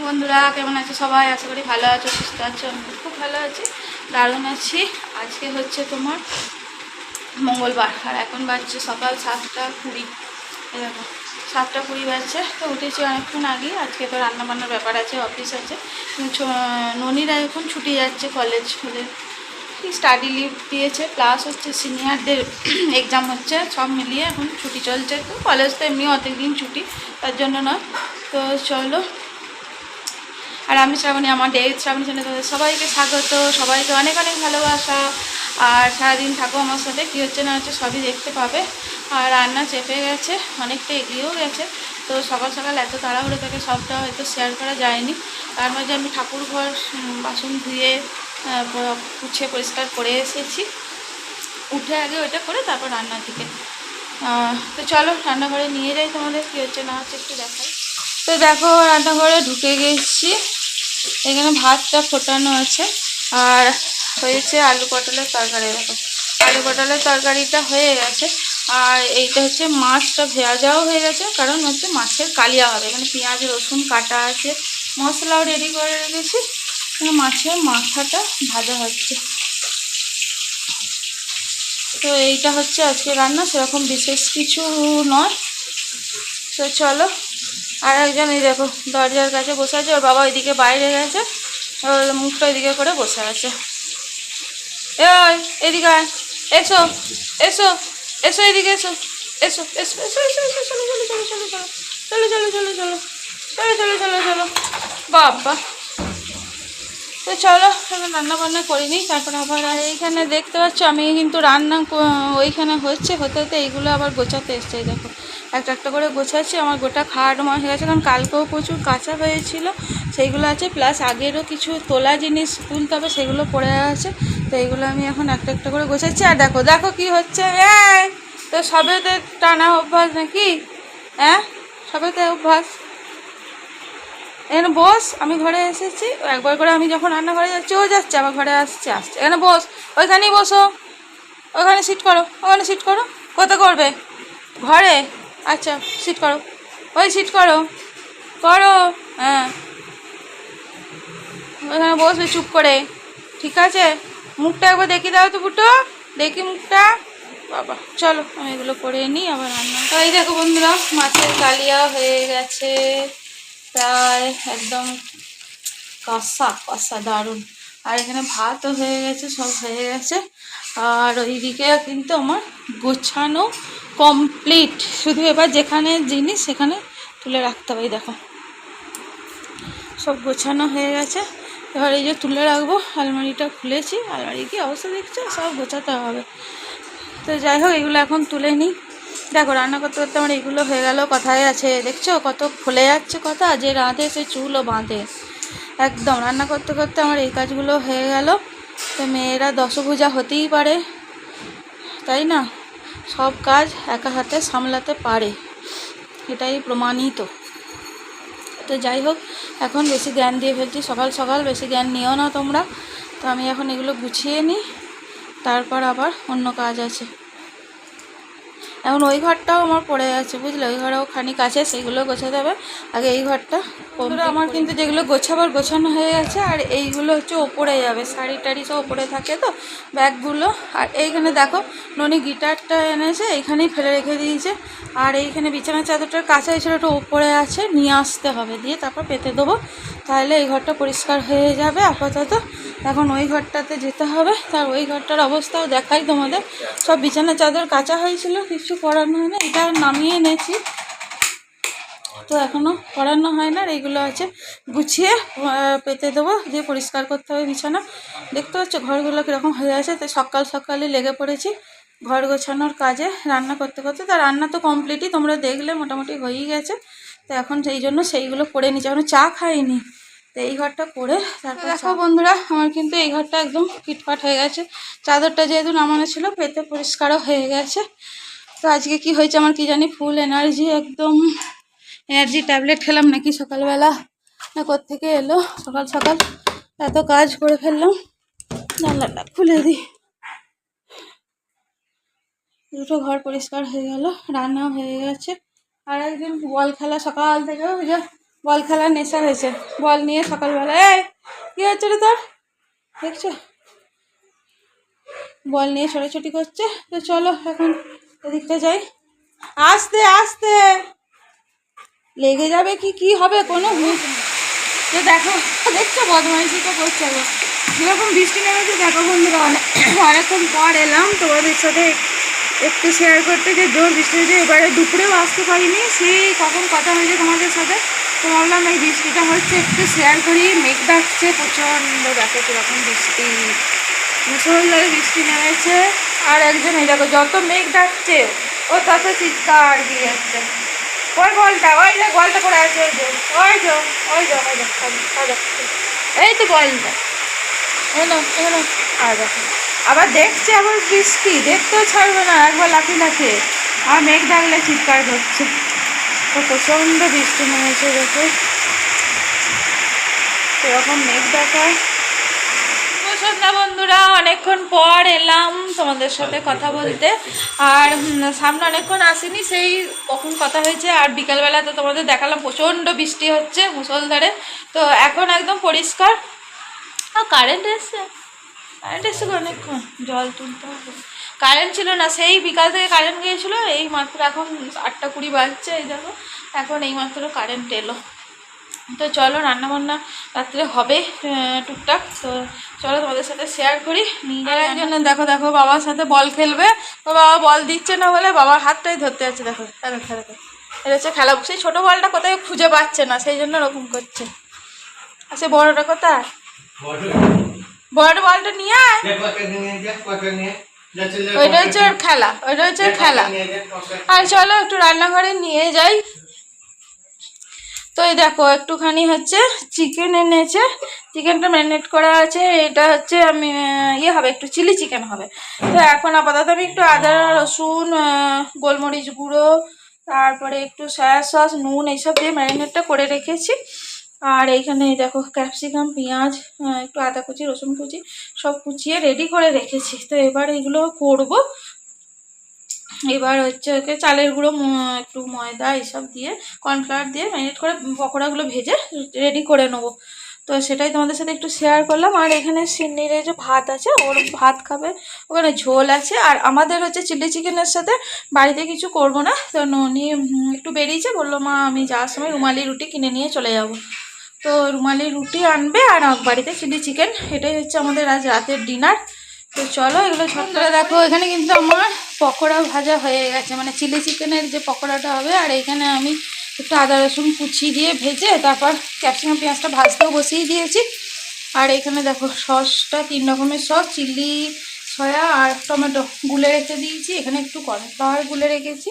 বন্ধুরা, কেমন আছো সবাই? আশা করি ভালো আছো, সুস্থ আছো। আমি খুব ভালো আছি, দারুণ আছি। আজকে হচ্ছে তোমার মঙ্গলবার, আর এখন বাজছে সকাল 7টা 20। এরকম 7টা 20 বাজছে। তো উঠেছি অনেকক্ষণ আগে। আজকে তো রান্নাবান্নার ব্যাপার আছে, অফিস আছে। ননিরা এখন ছুটি যাচ্ছে, কলেজ ওদের স্টাডি লিভ দিয়েছে, প্লাস হচ্ছে সিনিয়রদের এক্সাম হচ্ছে, সব মিলিয়ে এখন ছুটি চলছে। তো কলেজ তো এমনি অনেক দিন ছুটি, তার জন্য নয়। তো চলো, আর আমি শ্রাবণী, আমার ডে শ্রাবণী চ্যানেলে তাদের সবাইকে স্বাগত, সবাইকে অনেক অনেক ভালোবাসা। আর সারাদিন থাকো আমার সাথে, কী হচ্ছে না হচ্ছে সবই দেখতে পাবে। আর রান্না চেপে গেছে, অনেকটা এগিয়েও গেছে। তো সকাল সকাল এত তাড়াহুড়ো থাকে, সবটা হয়তো শেয়ার করা যায়নি। তার মাঝে আমি ঠাকুর ঘর বাসন ধুয়ে গুছিয়ে পরিষ্কার করে এসেছি। উঠে আগে ওইটা করে তারপর রান্নার দিকে। তো চলো রান্নাঘরে নিয়ে যাই, তোমাদের কী হচ্ছে না হচ্ছে একটু দেখাই। তো দেখো, রান্নাঘরে ঢুকে গেছি। এখানে ভাতটা ফোটানো আছে, আর হয়েছে আলু পটলের তরকারি। দেখো, আলু পটলের তরকারিটা হয়ে গেছে। আর এইটা হচ্ছে মাছটা ভেজাও হয়ে গেছে, কারণ হচ্ছে মাছের কালিয়া হবে। এখানে পেঁয়াজ রসুন কাটা আছে, মশলাও রেডি করে রেখেছি। মাছের মাথাটা ভাজা হচ্ছে। তো এইটা হচ্ছে আজকে রান্না, সেরকম বিশেষ কিছু নয়। তো চলো। আর একজন এই দেখো দরজার কাছে বসে আছে, ওর বাবা ওইদিকে বাইরে গেছে, ওর মুখটা ওইদিকে করে বসে আছে। এদিকে এসো, এসো, এসো, এদিকে এসো, এসো, এসো, এসো, এসো, এসো, চলো চলো চলো চলো চলো চলো চলো চলো চলো চলো চলো চলো চলো বাবা। তো চলো, এখন রান্না বান্না করিনি, তারপর আবার। আর এইখানে দেখতে পাচ্ছ আমি কিন্তু রান্না ওইখানে হচ্ছে, হতে হতে এইগুলো আবার গোছাতে এসছে। দেখো একটা একটা করে গোছাচ্ছি। আমার গোটা খাট হয়ে গেছে, কারণ কালকেও প্রচুর কাঁচা হয়েছিল, সেইগুলো আছে। প্লাস আগেরও কিছু তোলা জিনিস তুলতে হবে, সেগুলো পড়ে আছে। তো এইগুলো আমি এখন একটা একটা করে গোছাচ্ছি। আর দেখো দেখো কী হচ্ছে। তো সবেতে টানা অভ্যাস নাকি? হ্যাঁ, সবেতে অভ্যাস। এখানে বস, আমি ঘরে এসেছি, একবার করে আমি যখন রান্নাঘরে যাচ্ছি ও যাচ্ছে, আবার ঘরে আসছে আসছে। এখানে বস, ওইখানেই বসো, ওখানে সিট করো, ওখানে সিট করো। কোথায় করবে? ঘরে? আচ্ছা সিট করো, ওই সিট করো, করো। হ্যাঁ, ওইখানে বসবে চুপ করে, ঠিক আছে? মুখটা একবার দেখি দাও তো ফুটো, দেখি মুখটা। বাবা চলো, আমি এগুলো করে নিই, আবার রান্না। তো এই দেখো বন্ধুরা, মাছের কালিয়া হয়ে গেছে প্রায় একদম কষা কষা, দারুণ। আর এখানে ভাতও হয়ে গেছে, সব হয়ে গেছে। আর ওইদিকে কিন্তু আমার গোছানো কমপ্লিট, শুধু এবার যেখানে জিনিস সেখানে তুলে রাখতে হবে। দেখো সব গোছানো হয়ে গেছে। এবার এই যে তুলে রাখবো, আলমারিটা খুলেছি, আলমারি কি অবস্থা দেখছো, সব গোছাতে হবে। তো যাই হোক, এগুলো এখন তুলে নিই। দেখো রান্না করতে করতে আমার এগুলো হয়ে গেল। কথায় আছে দেখছো, কত খুলে যাচ্ছে কথা, যে রাঁধে সে চুলও বাঁধে। একদম রান্না করতে করতে আমার এই কাজগুলো হয়ে গেল। তো মেয়েরা দশভুজা হতেই পারে, তাই না? সব কাজ একা হাতে সামলাতে পারে, এটাই প্রমাণিত। তো যাই হোক, এখন বেশি জ্ঞান দিয়ে ফেলছি, সকাল সকাল বেশি জ্ঞান নিও না তোমরা। তো আমি এখন এগুলো গুছিয়ে নিই, তারপর আবার অন্য কাজ আছে। এখন ওই ঘরটাও আমার পড়ে আছে, বুঝলে, ওই ঘরেও খানিক আছে, সেইগুলো গোছাতে হবে। আগে এই ঘরটা আমার কিন্তু যেগুলো গোছাবার গোছানো হয়ে গেছে। আর এইগুলো হচ্ছে ওপরে যাবে, শাড়ি টাড়ি সব ওপরে থাকে তো, ব্যাগগুলো। আর এইখানে দেখো ননি গিটারটা এনেছে, এইখানেই ফেলে রেখে দিয়েছে। আর এইখানে বিছানার চাদরটার কাছে হয়েছিল, ওটা ওপরে আছে, নিয়ে আসতে হবে, দিয়ে তারপর পেতে দেবো, তাহলে এই ঘরটা পরিষ্কার হয়ে যাবে। আপাতত এখন ওই ঘরটাতে যেতে হবে। তার ওই ঘরটার অবস্থাও দেখাই তোমাদের। সব বিছানার চাদর কাচা হয়েছিল, কিছু পরানো হয় না, এটা নামিয়ে এনেছি, তো এখনও পরানো হয় না। আর এইগুলো আছে গুছিয়ে পেতে দেবো, দিয়ে পরিষ্কার করতে হবে বিছানা। দেখতে পাচ্ছ ঘরগুলো কীরকম হয়ে আছে। তো সকাল সকালে লেগে পড়েছি ঘর গোছানোর কাজে, রান্না করতে করতে। তা রান্না তো কমপ্লিটই, তোমরা দেখলে মোটামুটি হয়েই গেছে। তো এখন সেই জন্য সেইগুলো করে নিচ্ছি, এখনো চা খাইনি। তো এই ঘরটা করে তারপর দেখো বন্ধুরা, আমার কিন্তু এই ঘরটা একদম ফিটফাট হয়ে গেছে। চাদরটা যেহেতু নামানো ছিল, পেতে পরিষ্কারও হয়ে গেছে। তো আজকে কি হয়েছে আমার কি জানি, ফুল এনার্জি, একদম এনার্জি ট্যাবলেট খেলাম নাকি সকালবেলা, না কোত্থেকে এলো সকাল সকাল, এত কাজ করে ফেললাম। জানলাটা খুলে দিই। দুটো ঘর পরিষ্কার হয়ে গেল, রান্নাও হয়ে গেছে। আর একদিন বল খেলা সকাল থেকে, ওই যে বল খেলার নেশা হয়েছে, বল নিয়ে সকালবেলায় কি হচ্ছে রে তোর দেখছো, বল নিয়ে ছোটাছুটি করছে। তো চলো এখন এদিকটা যাই। আস্তে আস্তে লেগে যাবে কি হবে কোনো হুঁশ নেই। তো দেখো দেখছো বদমাইশি তো করছে গো, যেরকম বৃষ্টি নেমেছে দেখো বন্ধুরা, অনেকক্ষণ পর এলাম তোমাদের সাথে একটু শেয়ার করতে যে জোর বৃষ্টি হয়েছে। এবারে দুপুরেও আসতে পারিনি, সেই কখন কথা হয়েছে তোমাদের সাথে, তো ভাবলাম এই বৃষ্টিটা হচ্ছে একটু শেয়ার করি। মেঘ ডাকছে প্রচণ্ড, দেখো কীরকম বৃষ্টি, মুষলধারে বৃষ্টি নেমেছে। আর একজন এই দেখো যত মেঘ ডাকছে ও তত চিৎকার দিয়ে যাচ্ছে। ওই বলটা, ওই যে বলটা করে আছে, ওই যে ওই যে ওই যে ওই যে এই তো বলটা এলো এলো। আর দেখো আবার দেখছে, আবার বৃষ্টি দেখতেও ছাড়বে না, একবার লাফি লাফিয়ে আর মেঘ ডাকলে চিৎকার করছে। তো প্রচণ্ড বৃষ্টি নেমেছে দেখো, এরকম মেঘ ডাকায়। সন্ধ্যা বন্ধুরা, অনেকক্ষণ পর এলাম তোমাদের সাথে কথা বলতে, আর সামনে অনেকক্ষণ আসিনি, সেই কখন কথা হয়েছে। আর বিকালবেলা তো তোমাদের দেখালাম প্রচণ্ড বৃষ্টি হচ্ছে মুষলধারে। তো এখন একদম পরিষ্কার। কারেন্ট এসছে, কারেন্ট এসছে অনেকক্ষণ, জল তুলতে হবে। কারেন্ট ছিল না, সেই বিকাল থেকে কারেন্ট গিয়েছিলো, এই মাত্র এখন 8:20 বাজছে, এই দেখো এখন এই মাত্র কারেন্ট এলো। তো চলো রান্নাবান্না রাত্রে হবে টুকটাক, তো চলো তোমাদের সাথে শেয়ার করি। নিজের একজন দেখো দেখো বাবার সাথে বল খেলবে, তো বাবা বল দিচ্ছে না বলে বাবার হাতটাই ধরতে আছে। দেখো দেখো দেখো, এটা হচ্ছে খেলা। সেই ছোটো বলটা কোথায় খুঁজে পাচ্ছে না, সেই জন্য ওরকম করছে। আর সে বড়টা কোথায়, বড় বলটা নিয়ে আয়, ওইটা হচ্ছে ওর খেলা, ওইটা হচ্ছে ওর খেলা। আর চলো একটু রান্নাঘরে নিয়ে যাই। তো এই দেখো একটুখানি হচ্ছে চিকেন এনেছে, চিকেনটা ম্যারিনেট করা আছে। এটা হচ্ছে আমি হবে একটু চিলি চিকেন হবে। তো এখন আপাতত আমি একটু আদা রসুন গোলমরিচ গুঁড়ো তারপরে একটু সয়া সস নুন এইসব দিয়ে ম্যারিনেটটা করে রেখেছি। আর এইখানে দেখো ক্যাপসিকাম পেঁয়াজ একটু আদা কুচি রসুন কুচি সব কুচিয়ে রেডি করে রেখেছি। তো এবার এগুলো করব। এবার হচ্ছে ওকে চালের গুঁড়ো একটু ময়দা এইসব দিয়ে কর্নফ্লাওয়ার দিয়ে ম্যারিনেট করে পকোড়াগুলো ভেজে রেডি করে নেবো। তো সেটাই তোমাদের সাথে একটু শেয়ার করলাম। আর এখানে সিন্নির যে ভাত আছে, ওর ভাত খাবে, ওখানে ঝোল আছে। আর আমাদের হচ্ছে চিলি চিকেনের সাথে বাড়িতে কিছু করব না। তো ননি একটু বেরিয়েছে, বললো মা আমি যাওয়ার সময় রুমালি রুটি কিনে নিয়ে চলে যাব। তো রুমালি রুটি আনবে আর বাড়িতে চিলি চিকেন, এটাই হচ্ছে আমাদের আজ রাতের ডিনার। তো চলো এগুলো ছোট করে দেখো। এখানে কিন্তু আমার পকোড়া ভাজা হয়ে গেছে, মানে চিলি চিকেনের যে পকোড়াটা হবে। আর এইখানে আমি একটু আদা রসুন কুচি দিয়ে ভেজে তারপর ক্যাপসিকাম পেঁয়াজটা ভাজতেও বসিয়ে দিয়েছি। আর এখানে দেখো সসটা 3 রকমের সস, চিলি সয়া আর টমেটো গুলে রেখে দিয়েছি। এখানে একটু কর্নফ্লাওয়ার গুলে রেখেছি,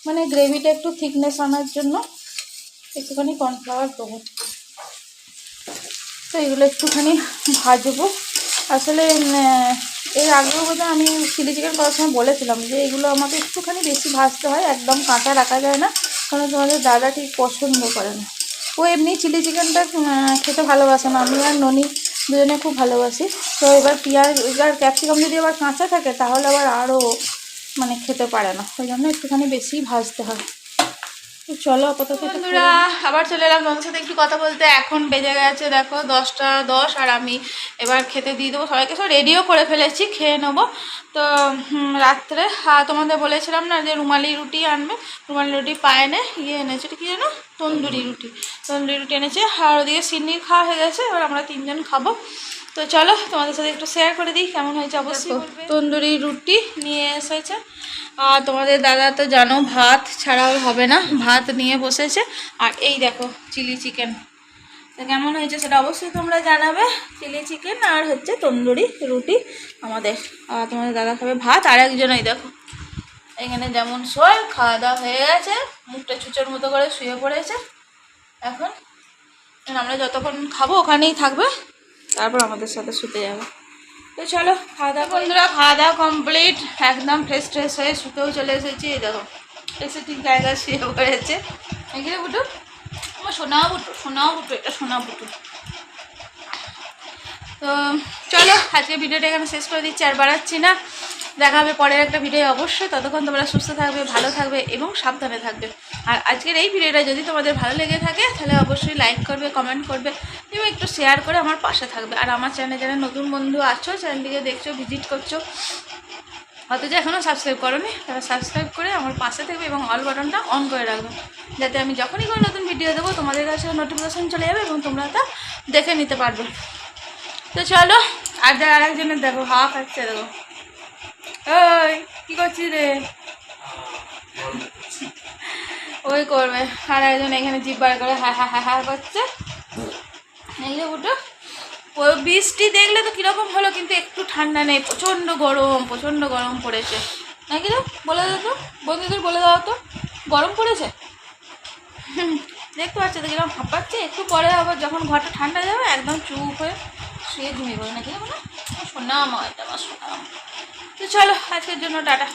মানে গ্রেভিটা একটু থিকনেস আনার জন্য একটুখানি কর্নফ্লাওয়ার দেবো। তো এগুলো একটুখানি ভাজবো। আসলে এর আগেও বোধহয় আমি চিলি চিকেন করার সময় বলেছিলাম যে এগুলো আমাকে একটুখানি বেশি ভাজতে হয়, একদম কাঁচা রাখা যায় না, কারণ তোমাদের দাদা ঠিক পছন্দ করে না। ও এমনি চিলি চিকেনটা খেতে ভালোবাসে না, আমি আর ননি দুজনে খুব ভালোবাসি। তো এবার পেঁয়াজ আর ক্যাপসিকাম যদি আবার কাঁচা থাকে তাহলে আবার আরও মানে খেতে পারে না, ওই জন্য একটুখানি বেশি ভাজতে হয়। চলো আপাতত বন্ধুরা আবার চলে এলাম তোমাদের সাথে একটু কথা বলতে। এখন বেজে গেছে দেখো 10টা 10, আর আমি এবার খেতে দিয়ে দেবো সবাইকে। সব রেডিও করে ফেলেছি, খেয়ে নেবো। তো রাত্রে তোমাদের বলেছিলাম না যে রুমালি রুটি আনবে, রুমালি রুটি পায়নে এনেছে, এটা কি জানো তন্দুরি রুটি, তন্দুরি রুটি এনেছে। আর ওদিকে সিন্নির খাওয়া হয়ে গেছে, এবার আমরা 3জন খাবো। তো চলো তোমাদের সাথে একটু শেয়ার করে দিই কেমন হয়েছে অবশ্যই। তন্দুরি রুটি নিয়ে এসেছে, আর তোমাদের দাদা তো জানো ভাত ছাড়াও হবে না, ভাত নিয়ে বসেছে। আর এই দেখো চিলি চিকেন, তো কেমন হয়েছে সেটা অবশ্যই তোমরা জানাবে। চিলি চিকেন আর হচ্ছে তন্দুরি রুটি আমাদের, আর তোমাদের দাদা খাবে ভাত। আর একজন এই দেখো এখানে যেমন শোয়, খাওয়া দাওয়া হয়ে গেছে, মুখটা ছুঁচোর মতো করে শুয়ে পড়েছে। এখন আমরা যতক্ষণ খাবো ওখানেই থাকবে, তারপর আমাদের সাথে শুতে যাবে। তো চলো খাওয়া দাওয়া বন্ধুরা, খাওয়া দাওয়া কমপ্লিট, একদম ফ্রেশ ট্রেশ হয়ে শুতেও চলে এসেছি। এই দেখো এসে ঠিক জায়গায় শুয়ে পড়েছে। এখানে বুটু আমার সোনা বুটু, সোনা বুটু, এটা সোনা বুটু। তো চলো আজকে ভিডিওটা এখানে শেষ করে দিচ্ছি, আর বাড়াচ্ছি না। দেখা হবে পরের একটা ভিডিও অবশ্যই। ততক্ষণ তোমরা সুস্থ থাকবে, ভালো থাকবে এবং সাবধানে থাকবে। আর আজকের এই ভিডিওটা যদি তোমাদের ভালো লেগে থাকে তাহলে অবশ্যই লাইক করবে, কমেন্ট করবে এবং একটু শেয়ার করে আমার পাশে থাকবে। আর আমার চ্যানেলে যারা নতুন বন্ধু আছো, চ্যানেলটিকে দেখছো, ভিজিট করছো, অথচ এখনও সাবস্ক্রাইব করোনি, তারা সাবস্ক্রাইব করে আমার পাশে থাকবে এবং অল বাটনটা অন করে রাখবে, যাতে আমি যখনই কোনো নতুন ভিডিও দেবো তোমাদের কাছে নোটিফিকেশান চলে যাবে এবং তোমরা তা দেখে নিতে পারবে। তো চলো, আর যারা আরেকজনের দেখো হাওয়া খাচ্ছে, দেখো ওই কী করছিস রে, ওই করবে। আর একজন এখানে জিভ বার করে হা হা হা হা করছে। এই যে বুটো, বৃষ্টি দেখলে তো কীরকম হলো, কিন্তু একটু ঠান্ডা নেই, প্রচণ্ড গরম পড়েছে নাকি? তো বলে দাও তো বন্ধুদের, বলে দাও তো গরম পড়েছে। দেখতে পাচ্ছি তো কিরকম হাঁপাচ্ছে। একটু পরে আবার যখন ঘরটা ঠান্ডা যাবে একদম চুপ হয়ে শুয়ে ঘুমিয়ে পড়বে নাকি? না শোনাম, এটা আমার শোনাম। তো চলো, আজকের জন্য টাটা।